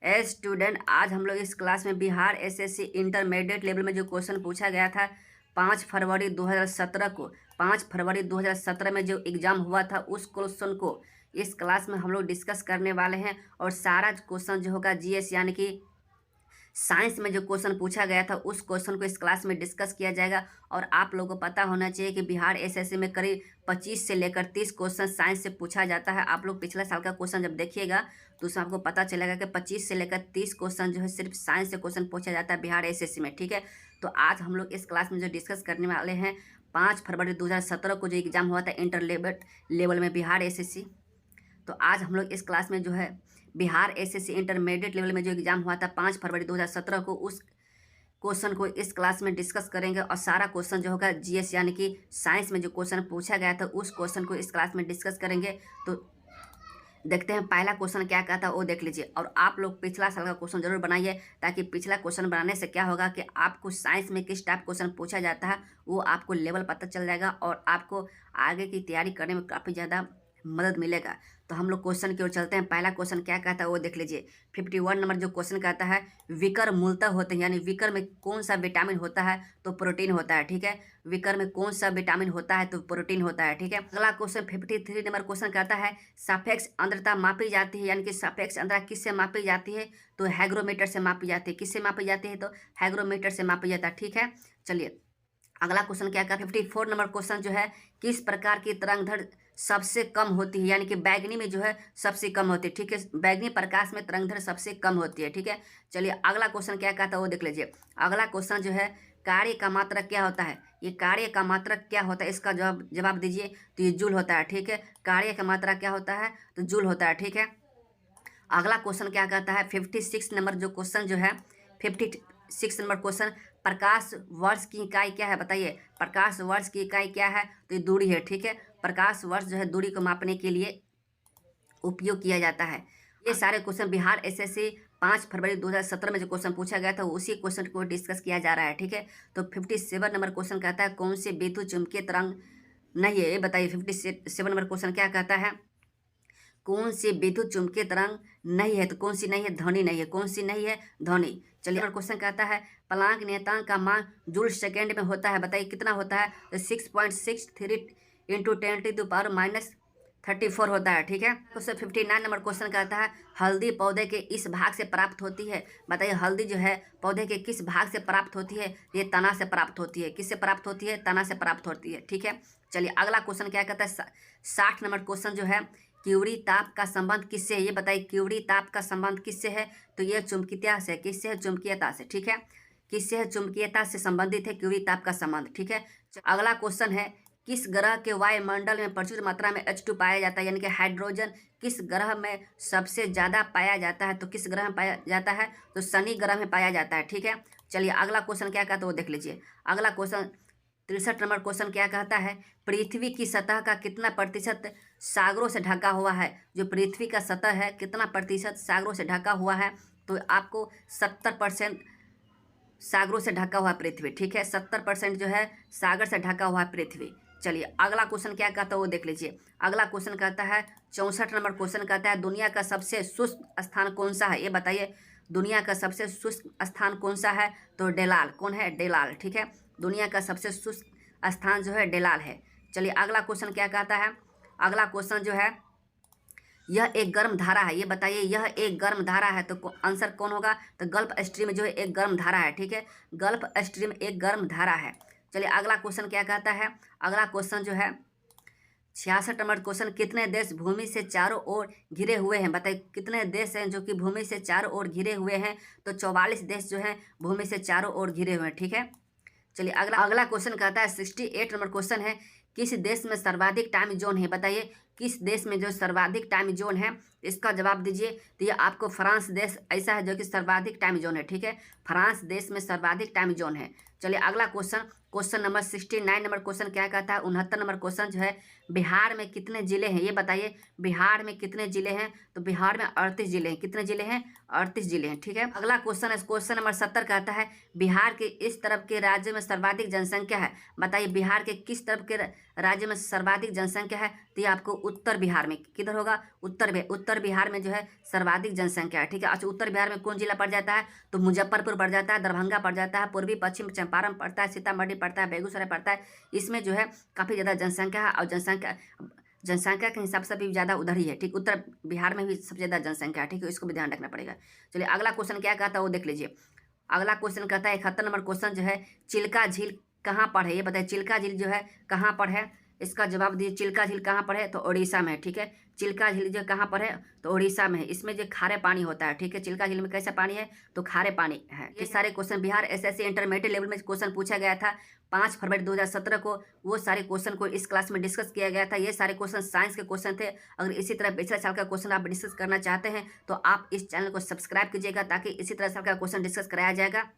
Student, आज हम लोग इस क्लास में बिहार एसएससी इंटरमीडिएट लेवल में जो क्वेश्चन पूछा गया था 5 फरवरी 2017 को, 5 फरवरी 2017 में जो एग्ज़ाम हुआ था उस क्वेश्चन को इस क्लास में हम लोग डिस्कस करने वाले हैं। और सारा क्वेश्चन जो होगा जीएस यानी कि साइंस में जो क्वेश्चन पूछा गया था उस क्वेश्चन को इस क्लास में डिस्कस किया जाएगा। और आप लोगों को पता होना चाहिए कि बिहार एसएससी में करीब 25 से लेकर 30 क्वेश्चन साइंस से पूछा जाता है। आप लोग पिछले साल का क्वेश्चन जब देखिएगा तो उसमें आपको पता चलेगा कि 25 से लेकर 30 क्वेश्चन जो है सिर्फ साइंस से क्वेश्चन पूछा जाता है बिहार एसएससी में। ठीक है, तो आज हम लोग इस क्लास में जो डिस्कस करने वाले हैं 5 फरवरी 2017 को जो एग्ज़ाम हुआ था इंटर लेवल में बिहार एसएससी, तो आज हम लोग इस क्लास में जो है बिहार एसएससी इंटरमीडिएट लेवल में जो एग्ज़ाम हुआ था 5 फरवरी 2017 को उस क्वेश्चन को इस क्लास में डिस्कस करेंगे। और सारा क्वेश्चन जो होगा जीएस यानी कि साइंस में जो क्वेश्चन पूछा गया था उस क्वेश्चन को इस क्लास में डिस्कस करेंगे। तो देखते हैं पहला क्वेश्चन क्या कहता है वो देख लीजिए। और आप लोग पिछला साल का क्वेश्चन जरूर बनाइए, ताकि पिछला क्वेश्चन बनाने से क्या होगा कि आपको साइंस में किस टाइप क्वेश्चन पूछा जाता है वो आपको लेवल पता चल जाएगा और आपको आगे की तैयारी करने में काफ़ी ज़्यादा मदद मिलेगा। तो हम लोग क्वेश्चन की ओर चलते हैं। पहला क्वेश्चन क्या कहता है वो देख लीजिए। 51 नंबर जो क्वेश्चन कहता है विकर मूलतः होते हैं, यानी विकर में कौन सा विटामिन होता है तो प्रोटीन होता है। ठीक है, विकर में कौन सा विटामिन होता है तो प्रोटीन होता है। ठीक है, अगला क्वेश्चन 53 नंबर क्वेश्चन कहता है सापेक्ष आर्द्रता मापी जाती है, यानी कि सापेक्ष आर्द्रता किससे मापी जाती है तो हैग्रोमीटर से मापी जाती है। किससे मापी जाती है तो हैग्रोमीटर से मापी जाता है। ठीक है, चलिए अगला क्वेश्चन क्या कहता है 54 नंबर क्वेश्चन जो है किस प्रकार की तरंगधर सबसे कम होती है, यानी कि बैगनी में जो है सबसे कम होती है। ठीक है, बैगनी प्रकाश में तरंगधर सबसे कम होती है। ठीक है, चलिए अगला क्वेश्चन क्या कहता है वो देख लीजिए। अगला क्वेश्चन जो है कार्य का मात्रक क्या होता है, ये कार्य का मात्रक क्या होता है इसका जवाब दीजिए। तो ये जूल होता है। ठीक है, कार्य का मात्रक क्या होता है तो जूल होता है। ठीक है, अगला क्वेश्चन क्या कहता है 56 नंबर जो क्वेश्चन जो है 56 नंबर क्वेश्चन प्रकाश वर्ष की इकाई क्या है बताइए। प्रकाश वर्ष की इकाई क्या है तो ये दूरी है। ठीक है, प्रकाश वर्ष जो है दूरी को मापने के लिए उपयोग किया जाता है। ये सारे क्वेश्चन बिहार एसएससी 5 फरवरी 2017 में जो क्वेश्चन पूछा गया था उसी क्वेश्चन को डिस्कस किया जा रहा है। ठीक है, तो 57 नंबर क्वेश्चन कहता है कौन से विद्युत चुम्बकीय तरंग नहीं है ये बताइए। 57 नंबर क्वेश्चन क्या कहता है कौन सी विद्युत चुम्बकीय तरंग नहीं है तो कौन सी नहीं है ध्वनि नहीं है। कौन सी नहीं है ध्वनि। चलिए क्वेश्चन कहता है प्लांक नियतांक का मान जूल सेकेंड में होता है बताइए कितना होता है तो 6.63 इंटू 10⁻34 होता है। ठीक है, क्वेश्चन 59 नंबर क्वेश्चन कहता है हल्दी पौधे के इस भाग से प्राप्त होती है बताइए। हल्दी जो है पौधे के किस भाग से प्राप्त होती है ये तना से प्राप्त होती है। किससे प्राप्त होती है तना से प्राप्त होती है। ठीक है, चलिए अगला क्वेश्चन क्या कहता है 60 नंबर क्वेश्चन जो है क्यूरी ताप का संबंध किससे है ये बताइए। क्यूरी ताप का संबंध किससे है तो ये चुंबकीयता से। किससे है चुंबकीयता से। ठीक है, किससे है चुंबकीयता से संबंधित है क्यूरी ताप का संबंध। ठीक है, अगला क्वेश्चन है किस ग्रह के वायुमंडल में प्रचुर मात्रा में H2 पाया जाता है, यानी कि हाइड्रोजन किस ग्रह में सबसे ज़्यादा पाया जाता है तो किस ग्रह में पाया जाता है तो शनि ग्रह में पाया जाता है। ठीक है, चलिए अगला क्वेश्चन क्या कहता है वो देख लीजिए। अगला क्वेश्चन 63 नंबर क्वेश्चन क्या कहता है पृथ्वी की सतह का कितना प्रतिशत सागरों से ढका हुआ है। जो पृथ्वी का सतह है कितना प्रतिशत सागरों से ढका हुआ है तो आपको 70% सागरों से ढका हुआ पृथ्वी। ठीक है, 70% जो है सागर से ढका हुआ पृथ्वी। चलिए अगला क्वेश्चन क्या कहता है वो देख लीजिए। अगला क्वेश्चन कहता है 64 नंबर क्वेश्चन कहता है दुनिया का सबसे शुष्क स्थान कौन सा है ये बताइए। दुनिया का सबसे शुष्क स्थान कौन सा है तो डेलाल। कौन है डेलाल। ठीक है, दुनिया का सबसे शुष्क स्थान जो है डेलाल है। चलिए अगला क्वेश्चन क्या कहता है। अगला क्वेश्चन जो है यह एक गर्म धारा है ये बताइए। यह एक गर्म धारा है तो आंसर कौन होगा तो गल्फ स्ट्रीम जो है एक गर्म धारा है। ठीक है, गल्फ स्ट्रीम एक गर्म धारा है। चलिए अगला क्वेश्चन क्या कहता है। अगला क्वेश्चन जो है 66 नंबर क्वेश्चन कितने देश भूमि से चारों ओर घिरे हुए हैं बताइए। कितने देश हैं जो कि भूमि से चारों ओर घिरे हुए हैं तो 44 देश जो हैं भूमि से चारों ओर घिरे हुए हैं। ठीक है, चलिए अगला क्वेश्चन कहता है 68 नंबर क्वेश्चन है किस देश में सर्वाधिक टाइम जोन है बताइए। किस देश में जो सर्वाधिक टाइम जोन है इसका जवाब दीजिए। तो ये आपको फ्रांस देश ऐसा है जो कि सर्वाधिक टाइम जोन है। ठीक है, फ्रांस देश में सर्वाधिक टाइम जोन है। चलिए अगला क्वेश्चन नंबर 69 नंबर क्वेश्चन क्या कहता है 69 नंबर क्वेश्चन जो है बिहार में कितने जिले हैं ये बताइए। बिहार में कितने जिले हैं तो बिहार में 38 जिले हैं। कितने जिले हैं 38 जिले हैं। ठीक है, अगला क्वेश्चन है क्वेश्चन नंबर 70 कहता है बिहार के इस तरफ के राज्य में सर्वाधिक जनसंख्या है बताइए। बिहार के किस तरफ के राज्य में सर्वाधिक जनसंख्या है तो ये आपको उत्तर बिहार में किधर होगा उत्तर उत्तर बिहार में जो है सर्वाधिक जनसंख्या है, ठीक है। अच्छा, उत्तर बिहार में कौन जिला पड़ जाता है? तो मुजफ्फरपुर पड़ जाता है, दरभंगा पड़ जाता है, पूर्वी पश्चिम चंपारण पड़ता है, सीतामढ़ी पड़ता है, बेगूसराय पड़ता है। इसमें जो है काफ़ी ज़्यादा जनसंख्या है और जनसंख्या के हिसाब से भी ज़्यादा उधर ही है, ठीक। उत्तर बिहार में भी सबसे ज़्यादा जनसंख्या है, ठीक है। इसको भी ध्यान रखना पड़ेगा। चलिए अगला क्वेश्चन क्या कहता है वो देख लीजिए। अगला क्वेश्चन कहता है 71 नंबर क्वेश्चन जो है, चिल्का झील कहाँ पर है? ये बताइए, चिल्का झील जो है कहाँ पर है? इसका जवाब दीजिए। चिल्का झील कहाँ पर है? तो उड़ीसा में है, ठीक है। चिल्का झील जो कहाँ पर है? तो उड़ीसा में है। इसमें जो खारे पानी होता है, ठीक है। चिल्का झील में कैसा पानी है? तो खारे पानी है। ये सारे question Bihar SSC intermediate level में क्वेश्चन पूछा गया था 5 फरवरी 2017 को। वो सारे क्वेश्चन को इस क्लास में डिस्कस किया गया था। ये सारे क्वेश्चन साइंस के क्वेश्चन थे। अगर इसी तरह पिछले साल का क्वेश्चन आप डिस्कस करना चाहते हैं तो आप इस चैनल को सब्सक्राइब कीजिएगा, ताकि इसी तरह साल का क्वेश्चन डिस्कस कराया जाएगा।